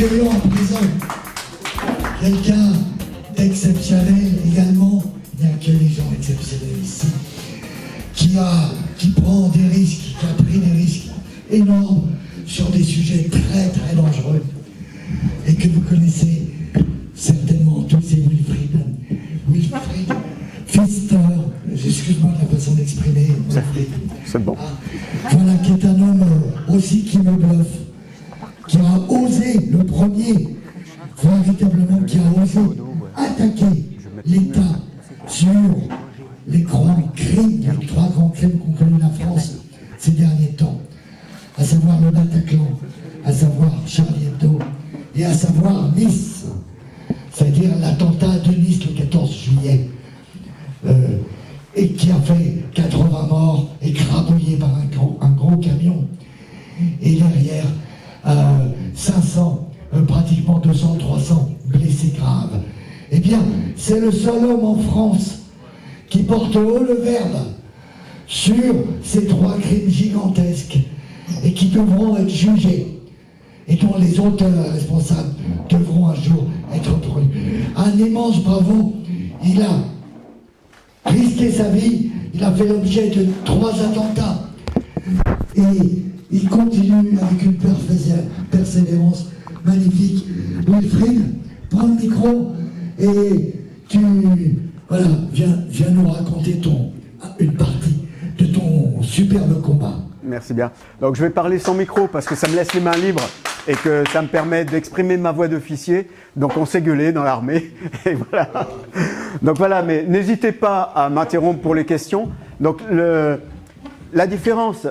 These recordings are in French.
accueillons en prison quelqu'un d'exceptionnel également. Il n'y a que les gens exceptionnels ici. Qui prend des risques, qui a pris des risques énormes sur des sujets très très dangereux et que vous connaissez certainement tous, c'est Wilfried Pfister, excuse-moi de la façon d'exprimer, c'est bon. Voilà, qui est un homme aussi qui me bluffe, qui a osé, le premier, véritablement, qui a osé attaquer l'État sur les trois grands crimes qu'ont connus la France ces derniers temps, à savoir le Bataclan, à savoir Charlie Hebdo et à savoir Nice, c'est-à-dire l'attentat de Nice le 14 juillet, et qui a fait 80 morts écrabouillés par un gros camion, et derrière 500, pratiquement 200, 300 blessés graves. Eh bien, c'est le seul homme en France qui porte haut le verbe sur ces trois crimes gigantesques et qui devront être jugés et dont les auteurs responsables devront un jour être prenus. Un immense bravo, il a risqué sa vie, il a fait l'objet de 3 attentats et il continue avec une persévérance magnifique. Wilfried, prends le micro et voilà, viens nous raconter une partie de ton superbe combat. Merci bien. Donc je vais parler sans micro parce que ça me laisse les mains libres et que ça me permet d'exprimer ma voix d'officier. Donc on s'est gueulé dans l'armée. Et voilà. Donc voilà, mais n'hésitez pas à m'interrompre pour les questions. Donc la différence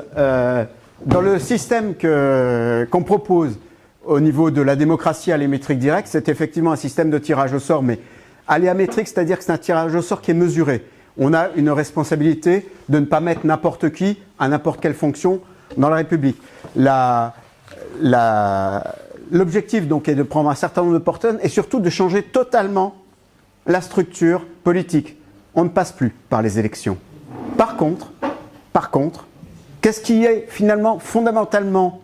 dans le système qu'on propose au niveau de la démocratie alémétrique directe, c'est effectivement un système de tirage au sort, mais aléamétrique, c'est-à-dire que c'est un tirage au sort qui est mesuré. On a une responsabilité de ne pas mettre n'importe qui à n'importe quelle fonction dans la République. L'objectif donc est de prendre un certain nombre de personnes et surtout de changer totalement la structure politique. On ne passe plus par les élections. Par contre, qu'est-ce qui est finalement fondamentalement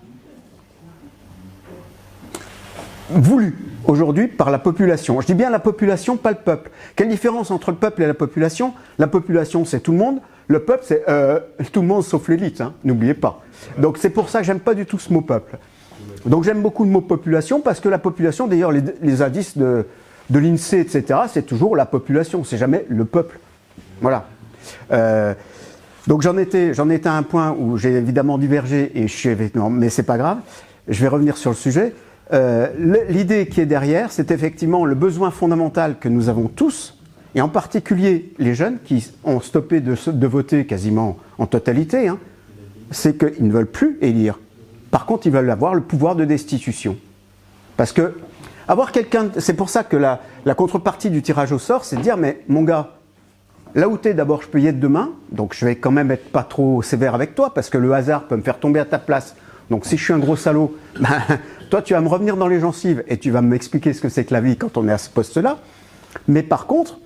voulu aujourd'hui par la population? Je dis bien la population, pas le peuple. Quelle différence entre le peuple et la population? La population, c'est tout le monde. Le peuple, c'est tout le monde sauf l'élite, hein, n'oubliez pas. Donc c'est pour ça que j'aime pas du tout ce mot peuple. Donc j'aime beaucoup le mot population parce que la population, d'ailleurs les indices de l'INSEE, etc., c'est toujours la population, c'est jamais le peuple. Voilà. Donc j'en étais à un point où j'ai évidemment divergé et mais c'est pas grave. Je vais revenir sur le sujet. L'idée qui est derrière, c'est effectivement le besoin fondamental que nous avons tous, et en particulier les jeunes qui ont stoppé de voter quasiment en totalité, hein, c'est qu'ils ne veulent plus élire. Par contre, ils veulent avoir le pouvoir de destitution. Parce que avoir quelqu'un, c'est pour ça que la contrepartie du tirage au sort, c'est de dire, mais mon gars, là où tu es, d'abord, je peux y être demain, donc je vais quand même être pas trop sévère avec toi, parce que le hasard peut me faire tomber à ta place. Donc si je suis un gros salaud, ben, toi tu vas me revenir dans les gencives et tu vas m'expliquer ce que c'est que la vie quand on est à ce poste-là. Mais par contre,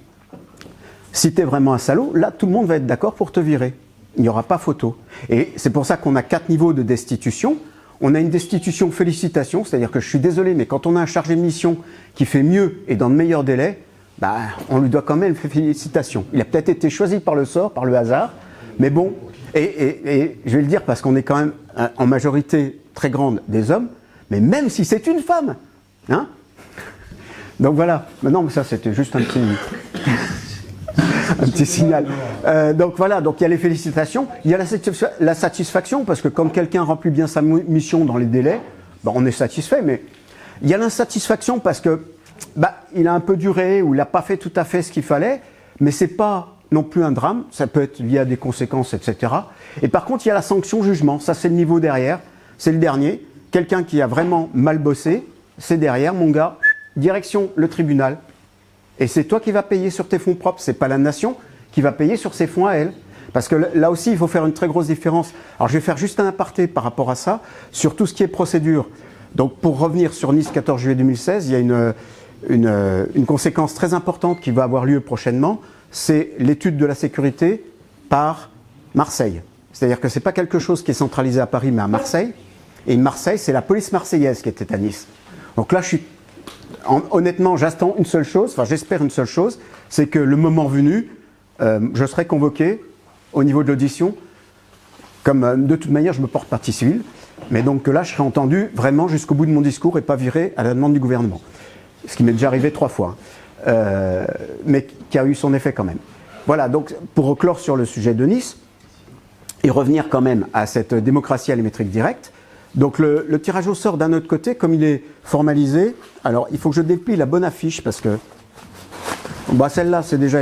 si tu es vraiment un salaud, là tout le monde va être d'accord pour te virer. Il n'y aura pas photo. Et c'est pour ça qu'on a 4 niveaux de destitution. On a une destitution félicitations, c'est-à-dire que je suis désolé, mais quand on a un chargé de mission qui fait mieux et dans de meilleurs délais, ben, on lui doit quand même félicitations. Il a peut-être été choisi par le sort, par le hasard, mais bon, et je vais le dire parce qu'on est quand même en majorité très grande des hommes, mais même si c'est une femme, hein. Donc voilà, non mais ça c'était juste un petit signal. Donc voilà, donc il y a les félicitations, il y a la satisfaction, parce que quand quelqu'un remplit bien sa mission dans les délais, ben on est satisfait, mais il y a l'insatisfaction parce que il a un peu duré, ou il n'a pas fait tout à fait ce qu'il fallait, mais c'est pas non plus un drame, ça peut être lié à des conséquences, etc. Et par contre, il y a la sanction-jugement, ça c'est le niveau derrière, c'est le dernier, quelqu'un qui a vraiment mal bossé, c'est derrière, mon gars, direction le tribunal, et c'est toi qui vas payer sur tes fonds propres, c'est pas la nation qui va payer sur ses fonds à elle. Parce que là aussi, il faut faire une très grosse différence. Alors je vais faire juste un aparté par rapport à ça, sur tout ce qui est procédure. Donc pour revenir sur Nice 14 juillet 2016, il y a une conséquence très importante qui va avoir lieu prochainement, c'est l'étude de la sécurité par Marseille. C'est-à-dire que ce n'est pas quelque chose qui est centralisé à Paris, mais à Marseille. Et Marseille, c'est la police marseillaise qui était à Nice. Donc là, honnêtement, j'attends une seule chose, enfin j'espère une seule chose, c'est que le moment venu, je serai convoqué au niveau de l'audition, comme de toute manière je me porte partie civile, mais donc là je serai entendu vraiment jusqu'au bout de mon discours et pas viré à la demande du gouvernement. Ce qui m'est déjà arrivé 3 fois, mais qui a eu son effet quand même. Voilà, donc pour clore sur le sujet de Nice, et revenir quand même à cette démocratie allométrique directe, donc le tirage au sort d'un autre côté, comme il est formalisé, alors il faut que je déplie la bonne affiche parce que bah celle-là c'est déjà,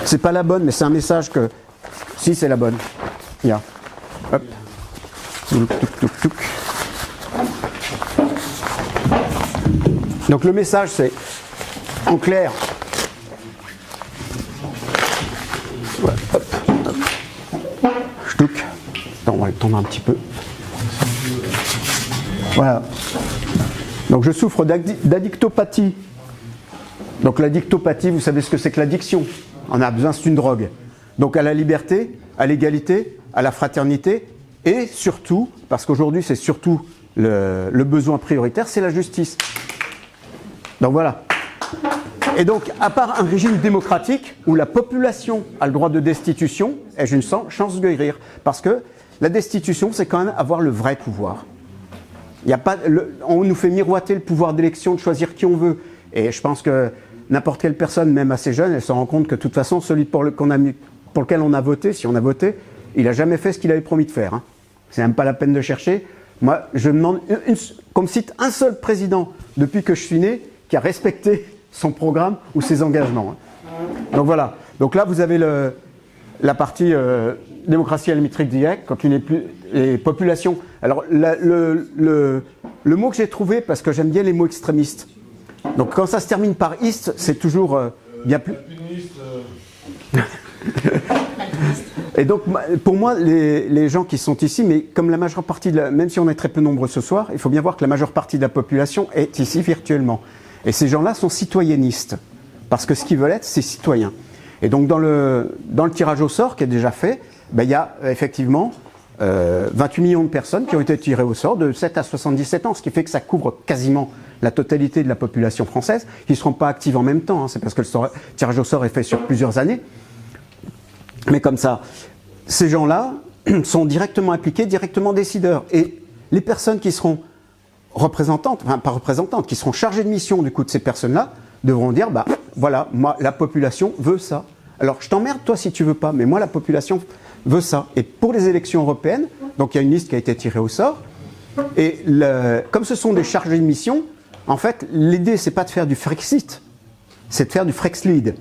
c'est pas la bonne mais c'est un message que, si c'est la bonne, yeah. Hop, donc le message c'est, en clair, ouais, hop, hop. Ch'touk. Attends, on va le tendre un petit peu. Voilà. Donc je souffre d'addictopathie. Donc l'addictopathie, vous savez ce que c'est que l'addiction. On a besoin, c'est une drogue. Donc à la liberté, à l'égalité, à la fraternité, et surtout, parce qu'aujourd'hui c'est surtout le besoin prioritaire, c'est la justice. Donc voilà. Et donc, à part un régime démocratique où la population a le droit de destitution, ai-je une chance de guérir. Parce que la destitution, c'est quand même avoir le vrai pouvoir. Il y a pas, on nous fait miroiter le pouvoir d'élection, de choisir qui on veut. Et je pense que n'importe quelle personne, même assez jeune, elle se rend compte que de toute façon, celui pour lequel on a voté, si on a voté, il n'a jamais fait ce qu'il avait promis de faire. Hein. C'est même pas la peine de chercher. Moi, je me demande, qu'on me cite un seul président depuis que je suis né qui a respecté son programme ou ses engagements. Donc voilà. Donc là, vous avez la partie démocratie allométrique directe, quand il n'est plus les populations. Alors le mot que j'ai trouvé, parce que j'aime bien les mots extrémistes. Donc quand ça se termine par "iste", c'est toujours bien plus. Et donc pour moi, les gens qui sont ici, mais comme la majeure partie, même si on est très peu nombreux ce soir, il faut bien voir que la majeure partie de la population est ici virtuellement. Et ces gens-là sont citoyennistes, parce que ce qu'ils veulent être, c'est citoyens. Et donc dans le tirage au sort qui est déjà fait, ben, il y a effectivement 28 millions de personnes qui ont été tirées au sort de 7 à 77 ans, ce qui fait que ça couvre quasiment la totalité de la population française, qui ne seront pas actives en même temps, hein, c'est parce que le tirage au sort est fait sur plusieurs années. Mais comme ça, ces gens-là sont directement impliqués, directement décideurs. Et les personnes qui seront représentantes, enfin pas représentantes, qui seront chargées de mission du coup de ces personnes-là, devront dire, bah voilà, moi la population veut ça. Alors je t'emmerde toi si tu veux pas, mais moi la population veut ça. Et pour les élections européennes, donc il y a une liste qui a été tirée au sort, et comme ce sont des chargés de mission, en fait l'idée c'est pas de faire du Frexit, c'est de faire du Frexlead.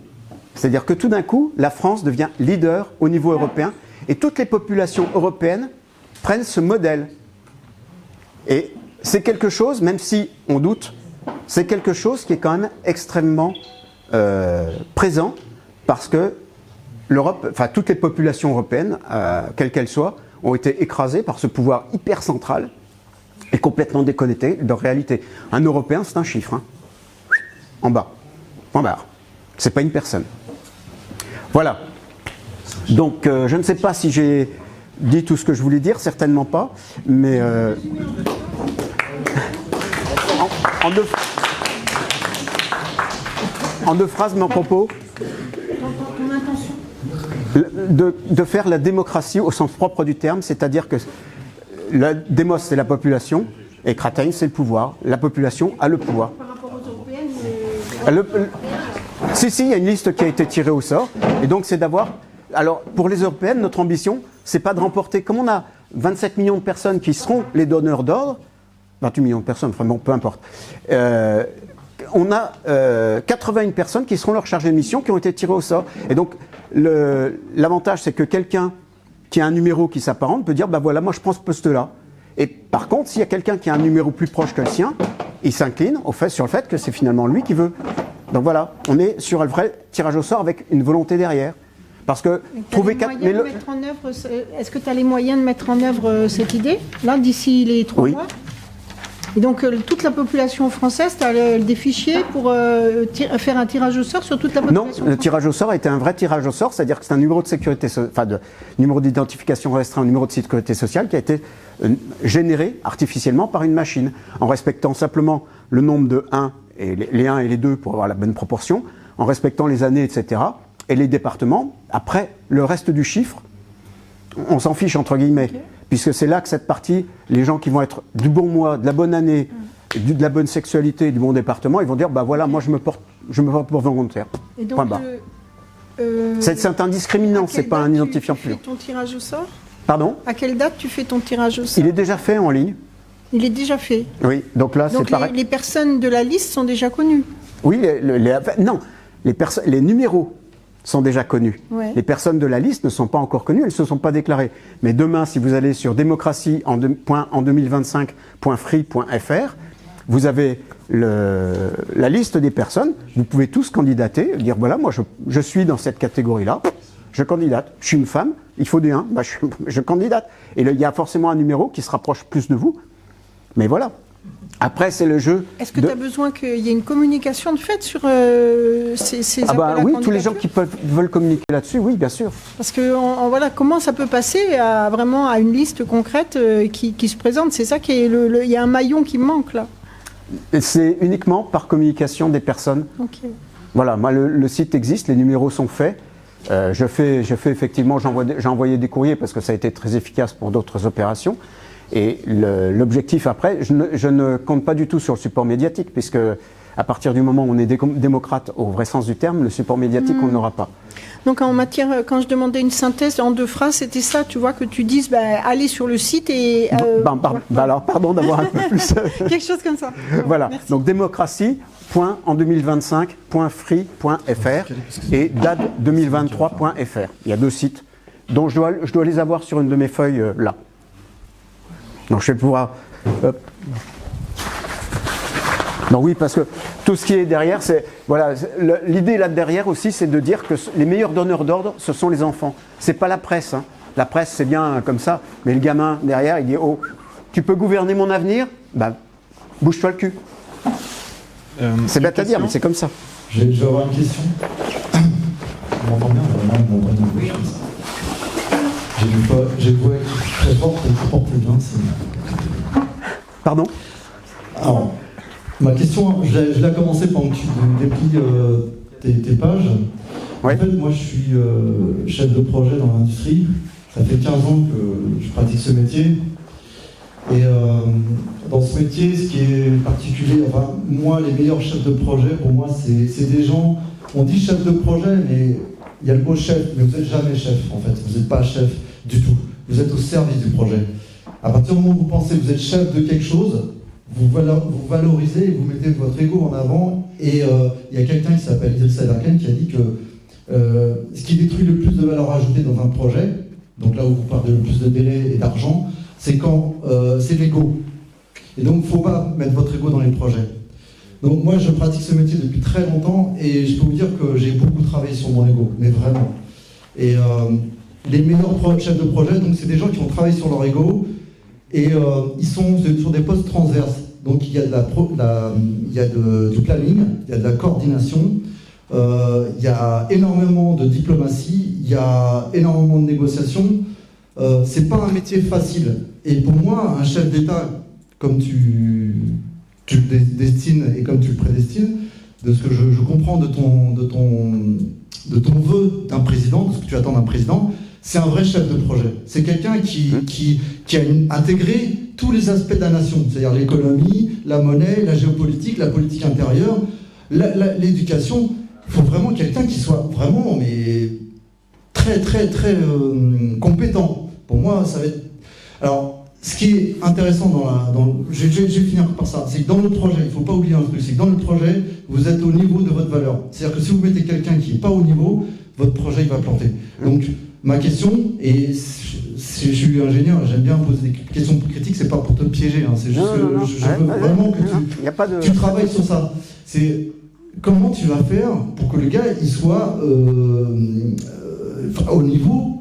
C'est-à-dire que tout d'un coup, la France devient leader au niveau européen, et toutes les populations européennes prennent ce modèle. Et c'est quelque chose, même si on doute, c'est quelque chose qui est quand même extrêmement présent, parce que l'Europe, enfin toutes les populations européennes, quelles qu'elles soient, ont été écrasées par ce pouvoir hyper central et complètement déconnecté de leur réalité. Un Européen, c'est un chiffre, hein. En bas, point barre. C'est pas une personne. Voilà. Donc je ne sais pas si j'ai dit tout ce que je voulais dire, certainement pas, mais en deux phrases, mon propos, de faire la démocratie au sens propre du terme, c'est-à-dire que la démos c'est la population et Kratein c'est le pouvoir. La population a le pouvoir. Par rapport aux européennes, Si, il y a une liste qui a été tirée au sort, et donc c'est d'avoir... Alors, pour les européennes, notre ambition, c'est pas de remporter, comme on a 27 millions de personnes qui seront les donneurs d'ordre, 28 millions de personnes, vraiment, peu importe, on a 81 personnes qui seront leurs chargés de mission qui ont été tirées au sort. Et donc, l'avantage, c'est que quelqu'un qui a un numéro qui s'apparente peut dire, bah voilà, moi je prends ce poste-là. Et par contre, s'il y a quelqu'un qui a un numéro plus proche que le sien, il s'incline sur le fait que c'est finalement lui qui veut. Donc voilà, on est sur le vrai tirage au sort avec une volonté derrière. Parce que trouver est-ce que tu as les moyens de mettre en œuvre cette idée, là, d'ici les 3 mois ? Et donc, toute la population française, tu as des fichiers pour faire un tirage au sort sur toute la population Non, française. le tirage au sort était un vrai tirage au sort, c'est-à-dire que c'est un numéro de sécurité, numéro d'identification restreint, un numéro de sécurité sociale qui a été généré artificiellement par une machine, en respectant simplement le nombre de 1 et les 1 et les 2 pour avoir la bonne proportion, en respectant les années, etc. Et les départements, après, le reste du chiffre, on s'en fiche entre guillemets, puisque c'est là que cette partie, les gens qui vont être du bon mois, de la bonne année, de la bonne sexualité, du bon département, ils vont dire, bah voilà, moi je me porte pour volontaire. Et donc, Point barre. C'est un discriminant, c'est pas un identifiant tu fais pur. ton tirage au sort? Pardon? À quelle date tu fais ton tirage au sort? Il est déjà fait en ligne. Il est déjà fait. Oui, donc là c'est Donc pareil. les personnes de la liste sont déjà connues. Oui, non, les numéros sont déjà connus. Ouais. Les personnes de la liste ne sont pas encore connues, elles ne se sont pas déclarées. Mais demain, si vous allez sur démocratie.en2025.free.fr, vous avez la liste des personnes, vous pouvez tous candidater, dire voilà, moi je suis dans cette catégorie-là, je candidate, je suis une femme, il faut des 1, bah, je candidate. Et là, il y a forcément un numéro qui se rapproche plus de vous, mais voilà. Après, c'est le jeu. Est-ce que tu as besoin qu'il y ait une communication de fait sur ces Ah bah appels à oui, tous les gens candidature qui veulent communiquer là-dessus, oui, bien sûr. Parce que voilà, comment ça peut passer vraiment à une liste concrète qui se présente? C'est ça qui est il y a un maillon qui me manque là. Et c'est uniquement par communication des personnes. Ok. Voilà, moi le site existe, les numéros sont faits. Je fais effectivement, j'ai envoyé des courriers parce que ça a été très efficace pour d'autres opérations. Et l'objectif après, je ne compte pas du tout sur le support médiatique, puisque à partir du moment où on est démocrate au vrai sens du terme, le support médiatique on n'aura pas. Donc en matière, quand je demandais une synthèse en 2 phrases, c'était ça, tu vois, que tu dises, allez sur le site et... alors pardon d'avoir un peu plus... Quelque chose comme ça. Voilà, Merci. donc démocratie.en2025.free.fr et dad2023.fr. Il y a 2 sites dont je dois les avoir sur une de mes feuilles là. Donc je vais pouvoir... Hop. Donc oui, parce que tout ce qui est derrière, c'est... Voilà, l'idée là derrière aussi, c'est de dire que les meilleurs donneurs d'ordre, ce sont les enfants. C'est pas la presse. Hein. La presse, c'est bien comme ça, mais le gamin derrière, il dit « Oh, tu peux gouverner mon avenir ? Ben, bouge-toi le cul. » C'est bête à dire, mais c'est comme ça. Je vais avoir une question. On m'entend bien, on m'entend bien. J'ai une voix très forte et je porte plus bien. Pardon ? Alors, ma question, je l'ai commencé pendant que tu déplies tes pages. Ouais. En fait, moi, je suis chef de projet dans l'industrie. Ça fait 15 ans que je pratique ce métier. Et dans ce métier, ce qui est particulier, enfin, moi, les meilleurs chefs de projet, pour moi, c'est des gens, on dit chef de projet, mais il y a le mot chef, mais vous n'êtes jamais chef, en fait. Vous n'êtes pas chef du tout. Vous êtes au service du projet. À partir du moment où vous pensez que vous êtes chef de quelque chose, vous valorisez et vous mettez votre ego en avant. Et il y a quelqu'un qui s'appelle Idriss Aderken qui a dit que ce qui détruit le plus de valeur ajoutée dans un projet, donc là où vous parlez le plus de délai et d'argent, c'est quand c'est l'ego. Et donc, il ne faut pas mettre votre ego dans les projets. Donc moi, je pratique ce métier depuis très longtemps et je peux vous dire que j'ai beaucoup travaillé sur mon ego, mais vraiment. Et les meilleurs chefs de projet, donc c'est des gens qui ont travaillé sur leur ego et ils sont sur des postes transverses. Donc il y a, du planning, il y a de la coordination, il y a énormément de diplomatie, il y a énormément de négociations. C'est pas un métier facile. Et pour moi, un chef d'État, comme tu le destines et comme tu le prédestines, de ce que je comprends de ton vœu d'un président, de ce que tu attends d'un président, c'est un vrai chef de projet. C'est quelqu'un qui a intégré tous les aspects de la nation, c'est-à-dire l'économie, la monnaie, la géopolitique, la politique intérieure, l'éducation. Il faut vraiment quelqu'un qui soit vraiment très compétent. Pour moi, ça va être... Alors, ce qui est intéressant je vais finir par ça, c'est que dans le projet, il ne faut pas oublier un truc, c'est que dans le projet, vous êtes au niveau de votre valeur. C'est-à-dire que si vous mettez quelqu'un qui n'est pas au niveau, votre projet il va planter. Donc, ma question, et je suis ingénieur, j'aime bien poser des questions critiques, c'est pas pour te piéger, hein, c'est juste que je veux vraiment que tu travailles sur ça. C'est comment tu vas faire pour que le gars il soit au niveau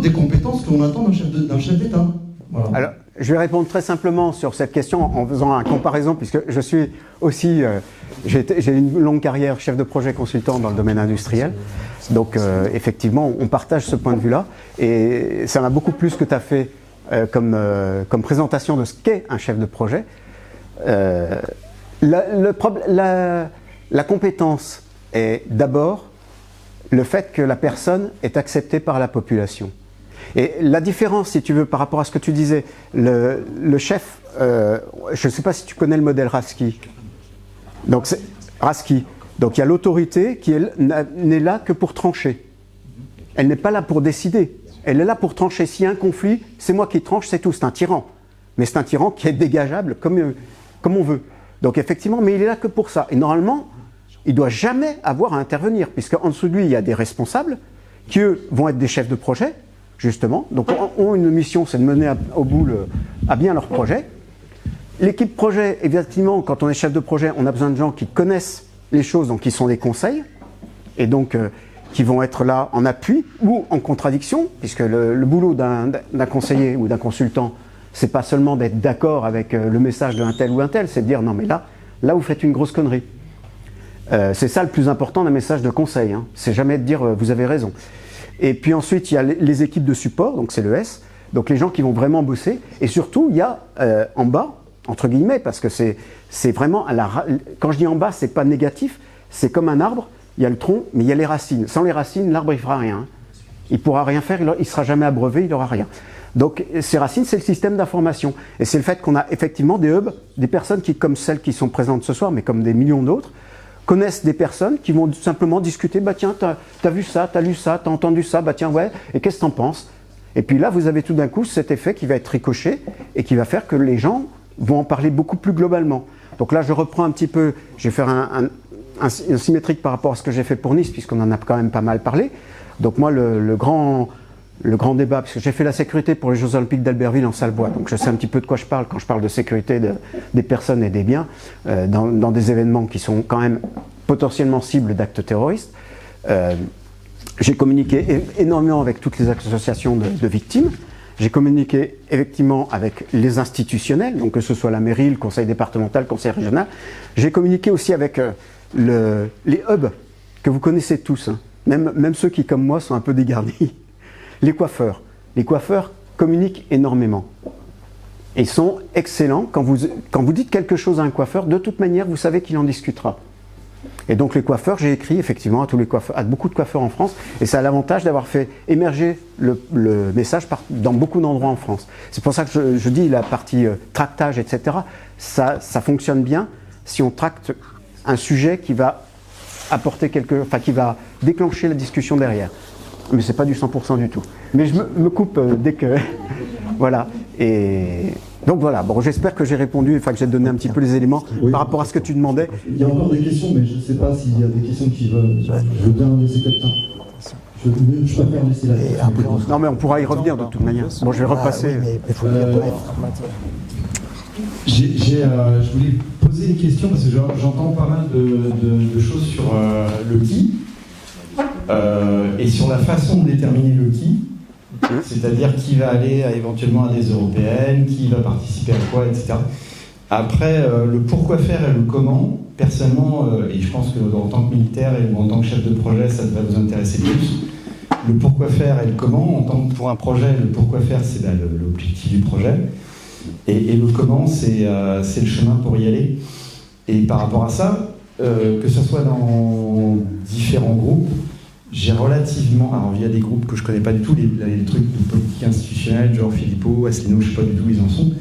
des compétences que l'on attend d'un chef d'État. Voilà. Alors, je vais répondre très simplement sur cette question en faisant une comparaison, puisque je suis aussi, j'ai une longue carrière chef de projet consultant dans le domaine industriel. Donc effectivement, on partage ce point de vue-là. Et ça m'a beaucoup plu ce que tu as fait comme présentation de ce qu'est un chef de projet. La compétence est d'abord le fait que la personne est acceptée par la population. Et la différence, si tu veux, par rapport à ce que tu disais, le chef, je ne sais pas si tu connais le modèle Rasky. Donc, Rasky. Donc il y a l'autorité qui n'est là que pour trancher. Elle n'est pas là pour décider. Elle est là pour trancher. S'il y a un conflit, c'est moi qui tranche, c'est tout. C'est un tyran. Mais c'est un tyran qui est dégageable comme on veut. Donc effectivement, mais il est là que pour ça. Et normalement, il ne doit jamais avoir à intervenir, puisqu'en dessous de lui, il y a des responsables qui, eux, vont être des chefs de projet, justement. Donc ont une mission, c'est de mener au bout à bien leur projet. L'équipe projet, effectivement, quand on est chef de projet, on a besoin de gens qui connaissent les choses, donc qui sont des conseils, et donc qui vont être là en appui ou en contradiction, puisque le boulot d'un conseiller ou d'un consultant, c'est pas seulement d'être d'accord avec le message d'un tel ou un tel, c'est de dire non mais là vous faites une grosse connerie. C'est ça le plus important d'un message de conseil, hein. C'est jamais de dire vous avez raison. Et puis ensuite il y a les équipes de support, donc c'est le S, donc les gens qui vont vraiment bosser, et surtout il y a en bas, entre guillemets, parce que c'est vraiment, quand je dis en bas, c'est pas négatif, c'est comme un arbre, il y a le tronc, mais il y a les racines. Sans les racines, l'arbre il fera rien. Il pourra rien faire, il sera jamais abreuvé, il n'aura rien. Donc ces racines, c'est le système d'information. Et c'est le fait qu'on a effectivement des hubs, des personnes qui, comme celles qui sont présentes ce soir, mais comme des millions d'autres, connaissent des personnes qui vont simplement discuter, bah tiens, t'as vu ça, t'as lu ça, t'as entendu ça, bah tiens, ouais, et qu'est-ce que t'en penses? Et puis là, vous avez tout d'un coup cet effet qui va être ricoché et qui va faire que les gens vont en parler beaucoup plus globalement. Donc là, je reprends un petit peu, je vais faire un symétrique par rapport à ce que j'ai fait pour Nice, puisqu'on en a quand même pas mal parlé. Donc moi, le grand débat, parce que j'ai fait la sécurité pour les Jeux Olympiques d'Albertville en Salbois, donc je sais un petit peu de quoi je parle quand je parle de sécurité des personnes et des biens dans des événements qui sont quand même potentiellement cibles d'actes terroristes. J'ai communiqué énormément avec toutes les associations de victimes. J'ai communiqué effectivement avec les institutionnels, donc que ce soit la mairie, le conseil départemental, le conseil régional. J'ai communiqué aussi avec les hubs que vous connaissez tous, hein. Même ceux qui, comme moi, sont un peu dégarnis. Les coiffeurs. Les coiffeurs communiquent énormément. Et ils sont excellents. Quand vous dites quelque chose à un coiffeur, de toute manière, vous savez qu'il en discutera. Et donc les coiffeurs, j'ai écrit effectivement à beaucoup de coiffeurs en France, et ça a l'avantage d'avoir fait émerger le message dans beaucoup d'endroits en France. C'est pour ça que je dis la partie tractage, etc., ça fonctionne bien si on tracte un sujet qui va apporter qui va déclencher la discussion derrière. Mais c'est pas du 100% du tout. Mais je me coupe dès que... Voilà. Et donc voilà, bon, j'espère que j'ai répondu, que j'ai donné un petit peu les éléments par rapport à ce que tu demandais. Il y a encore des questions, mais je ne sais pas s'il y a des questions qui veulent... Je veux bien laisser quelqu'un. Je préfère laisser la question. Non mais on pourra y revenir de toute manière. Bon, je vais repasser. Je voulais poser une question parce que j'entends pas mal de choses sur le qui et sur la façon de déterminer le qui, c'est-à-dire qui va aller éventuellement à des européennes, qui va participer à quoi, etc. Après, le pourquoi faire et le comment, personnellement, et je pense qu'en tant que militaire ou en tant que chef de projet, ça devrait vous intéresser plus. Le pourquoi faire et le comment, pour un projet, le pourquoi faire, c'est l'objectif du projet. Et le comment, c'est le chemin pour y aller. Et par rapport à ça, que ce soit dans différents groupes, j'ai relativement... Alors, il y a des groupes que je ne connais pas du tout, les trucs de politique institutionnelle, genre Philippot, Asselineau, je ne sais pas du tout où ils en sont.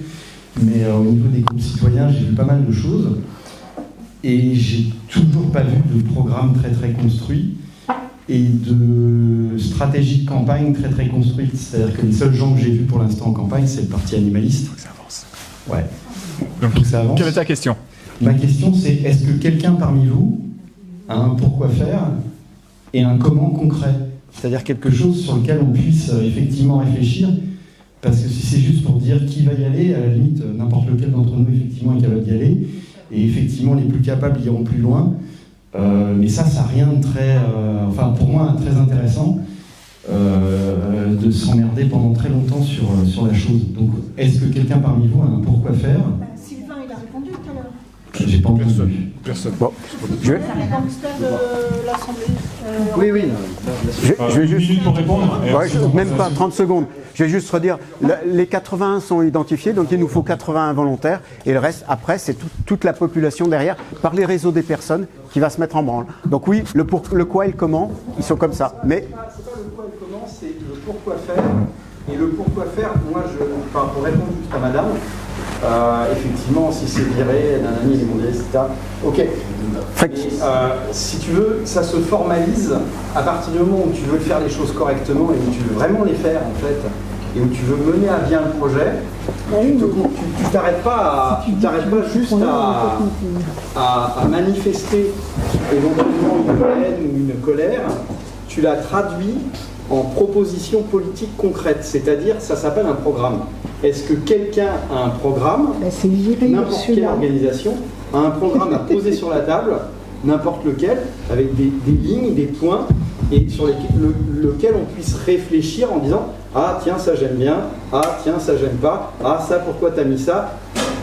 Mais au niveau des groupes citoyens, j'ai vu pas mal de choses. Et j'ai toujours pas vu de programme très très construit et de stratégie de campagne très très construite. C'est-à-dire que les seuls gens que j'ai vus pour l'instant en campagne, c'est le parti animaliste. Il faut que ça avance. Ouais. Donc, ça avance. Quelle est ta question? Ma question, c'est est-ce que quelqu'un parmi vous a un pourquoi faire et un comment concret? C'est-à-dire quelque chose sur lequel on puisse effectivement réfléchir. Parce que si c'est juste pour dire qui va y aller, à la limite, n'importe lequel d'entre nous, effectivement, est capable d'y aller. Et effectivement, les plus capables iront plus loin. Mais ça n'a rien de très... pour moi, très intéressant de s'emmerder pendant très longtemps sur la chose. Donc, est-ce que quelqu'un parmi vous a un pourquoi faire? Sylvain, il a répondu tout à l'heure. J'ai pas entendu. Bon, je vais, Les gangsters de l'Assemblée. oui, oui. Je vais Une juste. minute pour répondre. Et Ouais, même pas 30 secondes. Je vais juste redire, les 81 sont identifiés, donc il nous faut 81 volontaires, et le reste, après, c'est toute la population derrière, par les réseaux des personnes, qui va se mettre en branle. Donc oui, le quoi et le comment, ils sont comme ça. Mais C'est pas le quoi et le comment, c'est le pourquoi faire. Et le pourquoi faire, moi, pour répondre juste à madame, effectivement, si c'est viré, nanani, les mondialistes, etc. Ok. Et, si tu veux, ça se formalise à partir du moment où tu veux faire les choses correctement et où tu veux vraiment les faire, en fait, et où tu veux mener à bien le projet. Tu t'arrêtes pas, juste à manifester éventuellement une haine ou une colère, tu la traduis en proposition politique concrète, c'est-à-dire ça s'appelle un programme. Est-ce que quelqu'un a un programme, n'importe quelle organisation a un programme à poser sur la table, n'importe lequel, avec des lignes, des points, et sur lequel on puisse réfléchir en disant « Ah tiens, ça j'aime bien, ah tiens, ça j'aime pas, ah ça pourquoi t'as mis ça ?»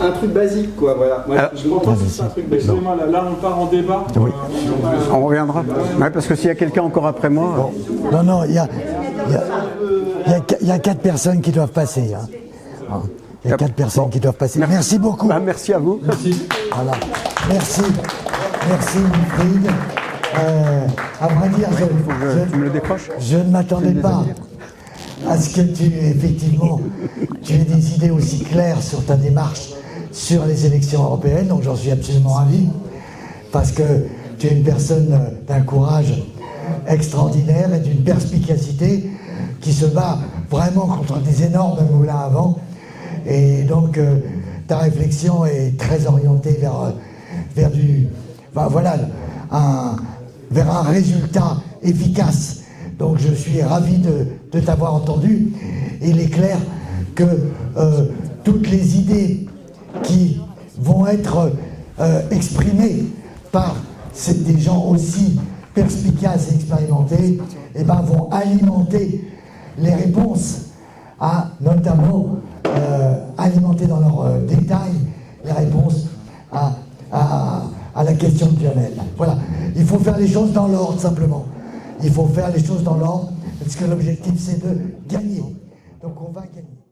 Un truc basique, quoi, voilà. Moi, je comprends que c'est un truc basique. Excusez-moi, là on part en débat. oui. On reviendra. Ouais, parce que s'il y a quelqu'un encore après moi. Non, il y a 4 personnes qui doivent passer. Hein. Il y a 4 personnes qui doivent passer. Merci beaucoup. Bah, merci à vous. Voilà. Merci Wilfried. À vrai dire, Tu me le décroches. je ne m'attendais pas à ce que tu aies des idées aussi claires sur ta démarche sur les élections européennes, donc j'en suis absolument ravi, parce que tu es une personne d'un courage extraordinaire et d'une perspicacité qui se bat vraiment contre des énormes moulins à vent, et donc ta réflexion est très orientée vers un résultat efficace. Donc je suis ravi de t'avoir entendu. Et il est clair que toutes les idées qui vont être exprimées par des gens aussi perspicaces et expérimentés, vont alimenter les réponses, notamment alimenter dans leurs détails les réponses à la question de Lionel. Voilà, il faut faire les choses dans l'ordre simplement. Il faut faire les choses dans l'ordre, parce que l'objectif c'est de gagner. Donc on va gagner.